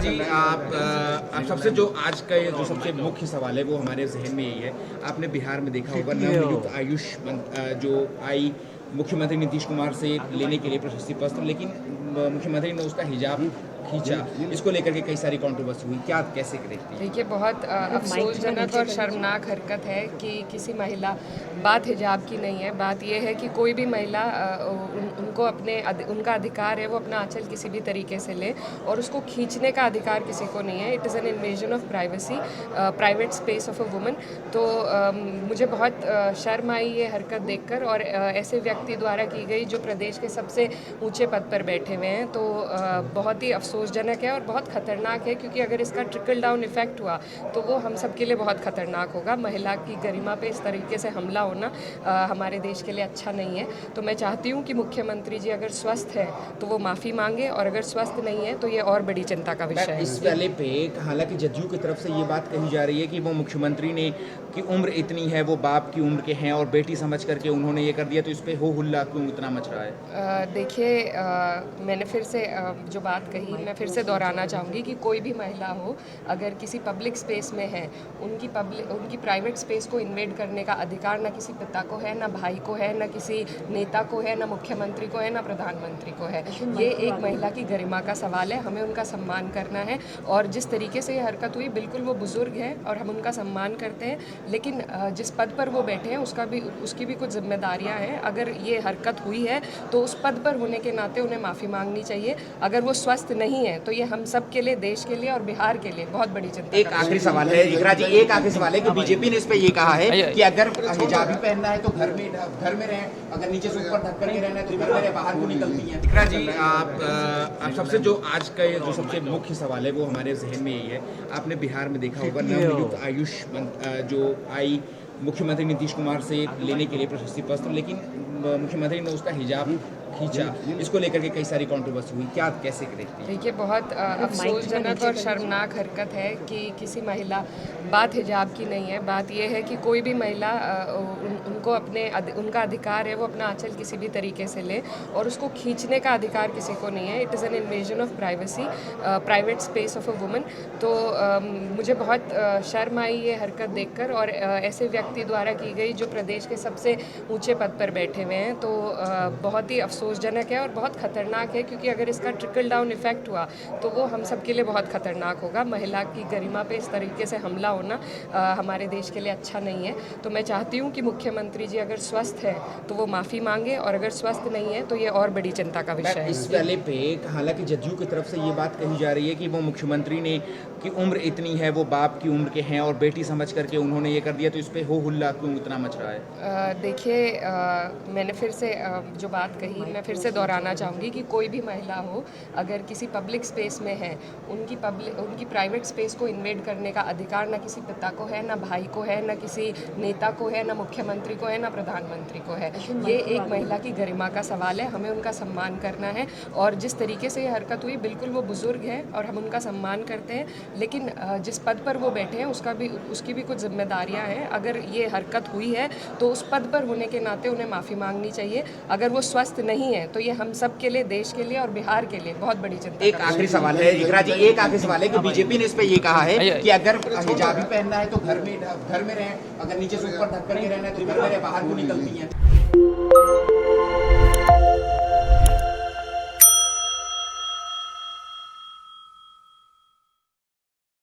जी आप सबसे जो आज का ये जो सबसे मुख्य सवाल है वो हमारे जहन में यही है। आपने बिहार में देखा होगा नवनियुक्त आयुष जो आई मुख्यमंत्री नीतीश कुमार से लेने के लिए प्रशस्ति पत्र, लेकिन मुख्यमंत्री ने उसका हिजाब खींचा। इसको लेकर के कई सारी कंट्रोवर्सी हुई, क्या कैसे देखती हैं? देखिए, बहुत अफसोसजनक और शर्मनाक हरकत है कि किसी महिला, बात हिजाब की नहीं है, बात यह है कि कोई भी महिला उनको उनका अधिकार है वो अपना आंचल किसी भी तरीके से ले, और उसको खींचने का अधिकार किसी को नहीं है। It is an invasion of privacy, private space of a woman. तो मुझे बहुत शर्म आई ये हरकत देखकर, और ऐसे व्यक्ति द्वारा की गई जो प्रदेश के सबसे ऊंचे पद पर बैठे हुए हैं। तो बहुत ही अफसोसजनक है और बहुत ख़तरनाक है, क्योंकि अगर इसका ट्रिकल डाउन इफेक्ट हुआ तो वो हम सब के लिए बहुत ख़तरनाक होगा। महिला की गरिमा पे इस तरीके से हमला होना हमारे देश के लिए अच्छा नहीं है। तो मैं चाहती हूँ कि मुख्यमंत्री जी अगर स्वस्थ है तो वो माफ़ी मांगे, और अगर स्वस्थ नहीं है तो ये और बड़ी चिंता का विषय है। इस पहले पे हालांकि जदयू की तरफ से ये बात कही जा रही है कि वो मुख्यमंत्री ने की उम्र इतनी है, वो बाप की उम्र के हैं और बेटी समझ करके उन्होंने ये कर दिया, तो इस पे हो हुल्ला क्यों इतना मच रहा है? देखिए, मैंने फिर से जो बात कही मैं फिर से दोहराना चाहूँगी कि कोई भी महिला हो अगर किसी पब्लिक स्पेस में है, उनकी प्राइवेट स्पेस को इन्वेड करने का अधिकार ना किसी पिता को है, ना भाई को है, ना किसी नेता को है, ना मुख्यमंत्री को है, ना प्रधानमंत्री को है। ये एक महिला की गरिमा का सवाल है, हमें उनका सम्मान करना है। और जिस तरीके से ये हरकत हुई, बिल्कुल वो बुजुर्ग है और हम उनका सम्मान करते हैं, लेकिन जिस पद पर वो बैठे हैं उसकी भी कुछ जिम्मेदारियां हैं। अगर ये हरकत हुई है तो उस पद पर होने के नाते उन्हें माफ़ी मांगनी चाहिए। अगर वो स्वस्थ नहीं है तो ये हम सब के लिए, देश के लिए और बिहार के लिए बहुत बड़ी चिंता। एक आखिरी सवाल है इकरा जी, एक आखिरी सवाल है कि बीजेपी ने इस पे ये कहा है कि अगर हिजाब ही पहनना है तो घर में रहें, अगर नीचे से ऊपर ढक करके रहना है तो घर में रहे, बाहर को निकलती हैं। इकरा जी आप सबसे जो आज का ये जो सबसे मुख्य सवाल है वो हमारे जहन में यही है। आपने बिहार में देखा होगा नवनियुक्त आयुष जो आई मुख्यमंत्री नीतीश कुमार से लेने के लिए प्रशस्ति पत्र, लेकिन मुख्यमंत्री ने उसका हिजाब खींचा। इसको लेकर के कई सारी कंट्रोवर्सी हुई, क्या कैसे देखती हैं? देखिए, बहुत अफसोसजनक और शर्मनाक हरकत है कि किसी महिला, बात हिजाब की नहीं है, बात यह है कि कोई भी महिला उनका अधिकार है वो अपना आंचल किसी भी तरीके से ले, और उसको खींचने का अधिकार किसी को नहीं है। It is an invasion of privacy, private space of a woman. तो मुझे बहुत शर्म आई ये हरकत देखकर, और ऐसे व्यक्ति द्वारा की गई जो प्रदेश के सबसे ऊंचे पद पर बैठे हुए हैं। तो बहुत ही अफसोसजनक है और बहुत ख़तरनाक है, क्योंकि अगर इसका ट्रिकल डाउन इफेक्ट हुआ तो वो हम सब के लिए बहुत ख़तरनाक होगा। महिला की गरिमा पे इस तरीके से हमला होना हमारे देश के लिए अच्छा नहीं है। तो मैं चाहती हूँ कि मुख्यमंत्री जी अगर स्वस्थ है तो वो माफ़ी मांगे, और अगर स्वस्थ नहीं है तो ये और बड़ी चिंता का विषय है। इस पहले पे हालांकि जदयू की तरफ से ये बात कही जा रही है कि वो मुख्यमंत्री ने की उम्र इतनी है, वो बाप की उम्र के हैं और बेटी समझ करके उन्होंने ये कर दिया, तो इस पे हो हुल्ला क्यों इतना मच रहा है? देखिए, मैंने फिर से जो बात कही मैं फिर से दोहराना चाहूँगी कि कोई भी महिला हो अगर किसी पब्लिक स्पेस में है, उनकी प्राइवेट स्पेस को इन्वेड करने का अधिकार ना किसी पिता को है, ना भाई को है, ना किसी नेता को है, ना मुख्यमंत्री को है, ना प्रधानमंत्री को है। ये एक महिला की गरिमा का सवाल है, हमें उनका सम्मान करना है। और जिस तरीके से ये हरकत हुई, बिल्कुल वो बुजुर्ग है और हम उनका सम्मान करते हैं, लेकिन जिस पद पर वो बैठे हैं उसकी भी कुछ जिम्मेदारियां हैं। अगर ये हरकत हुई है तो उस पद पर होने के नाते उन्हें माफ़ी मांगनी चाहिए। अगर वो स्वस्थ नहीं है तो ये हम सब के लिए, देश के लिए और बिहार के लिए बहुत बड़ी चिंता। एक आखिरी सवाल है इकरा जी, एक आखिरी सवाल है कि बीजेपी ने इस पे ये कहा है कि अगर हिजाब ही पहनना है तो घर में रहें, अगर नीचे से ऊपर ढक करके रहना है तो घर में रहे, बाहर को निकलती हैं।